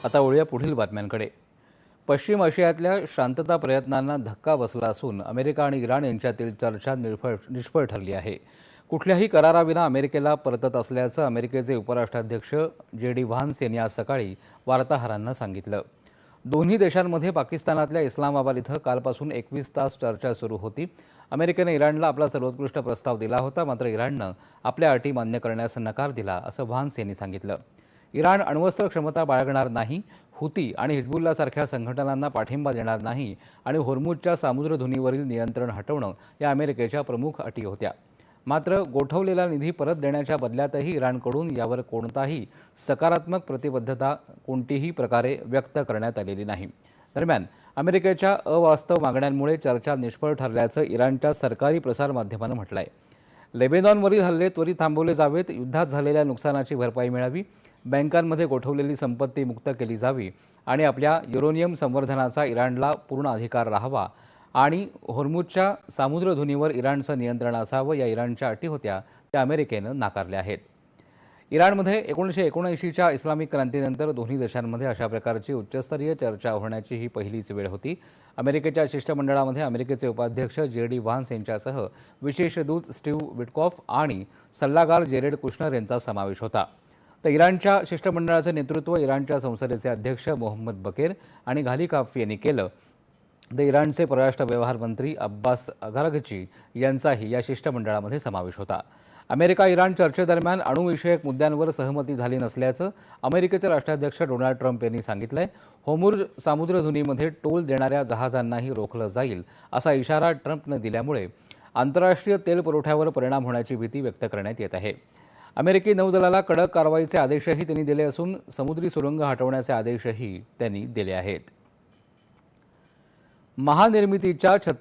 आता वळूया पुढील बातम्यांकडे। पश्चिम आशियातल्या शांतता प्रयत्नांना धक्का बसला असून अमेरिका आणि इराण यांच्यातील चर्चा निष्फळ ठरली आहे। कुठल्याही कराराविना अमेरिकेला परतत असल्याचं अमेरिकेचे उपराष्ट्राध्यक्ष जे.डी. व्हान्स यांनी आज सकाळी वार्ताहरांना सांगितलं। दोन्ही देशांमध्ये पाकिस्तानातल्या इस्लामाबाद इथं कालपासून 21 तास चर्चा सुरू होती। अमेरिकेने इराणला आपला सर्वोत्कृष्ट प्रस्ताव दिला होता, मात्र इराणनं आपल्या अटी मान्य करण्यास नकार दिला, असं व्हान्स यांनी सांगितलं। इराण अण्वस्त्र क्षमता बाळगणार नाही, हुती आणि हिजबुल्लासारख्या संघटनांना पाठिंबा देणार नाही आणि होर्मुझच्या सामुद्रधुनीवरील नियंत्रण हटवणं या अमेरिकेच्या प्रमुख अटी होत्या। मात्र गोठवलेला निधी परत देण्याच्या बदल्यातही इराणकडून यावर कोणताही सकारात्मक प्रतिबद्धता कोणतीही प्रकारे व्यक्त करण्यात आलेली नाही। दरम्यान अमेरिकेच्या अवास्तव मागण्यांमुळे चर्चा निष्फळ ठरल्याचं इराणच्या सरकारी प्रसारमाध्यमानं म्हटलंय। लेबेनॉनवरील हल्ले त्वरित थांबवले जावेत, युद्धात झालेल्या नुकसानाची भरपाई मिळावी, बँकांमध्ये गोठवलेली संपत्ती मुक्त केली जावी आणि आपल्या युरेनियम संवर्धनाचा इराणला पूर्ण अधिकार राहावा आणि होर्मुझच्या सामुद्रधुनीवर इराणचं नियंत्रण असावं, या इराणच्या अटी होत्या, त्या अमेरिकेनं नाकारल्या आहेत। इराणमध्ये 1979च्या इस्लामिक क्रांतीनंतर दोन्ही देशांमध्ये अशा प्रकारची उच्चस्तरीय चर्चा होण्याची ही पहिलीच वेळ होती। अमेरिकेच्या शिष्टमंडळामध्ये अमेरिकेचे उपाध्यक्ष जे.डी. व्हान्स यांच्यासह विशेष दूत स्टीव्ह विटकॉफ आणि सल्लागार जेरेड कुशनर यांचा समावेश होता। तर इराणच्या शिष्टमंडळाचं नेतृत्व इराणच्या संसदेचे अध्यक्ष मोहम्मद बकेर आणि घालिकाफ यांनी केलं। तर इराणचे परराष्ट्र व्यवहार मंत्री अब्बास अराघची यांचाही या शिष्टमंडळामध्ये समावेश होता। अमेरिका इराण चर्चेदरम्यान अणुविषयक मुद्द्यांवर सहमती झाली नसल्याचं अमेरिकेचे राष्ट्राध्यक्ष डोनाल्ड ट्रम्प यांनी सांगितलंय। होर्मुझ सामुद्रधुनीमध्ये टोल देणाऱ्या जहाजांनाही रोखलं जाईल, असा इशारा ट्रम्पनं दिल्यामुळे आंतरराष्ट्रीय तेल पुरवठ्यावर परिणाम होण्याची भीती व्यक्त करण्यात येत आहे। अमेरिकी नौदलाला कडक कारवाईचे आदेशही त्यांनी दिले असून समुद्री सुरंग हटवण्याचे आदेशही त्यांनी दिले आहेत। महानिर्मितीच्या 36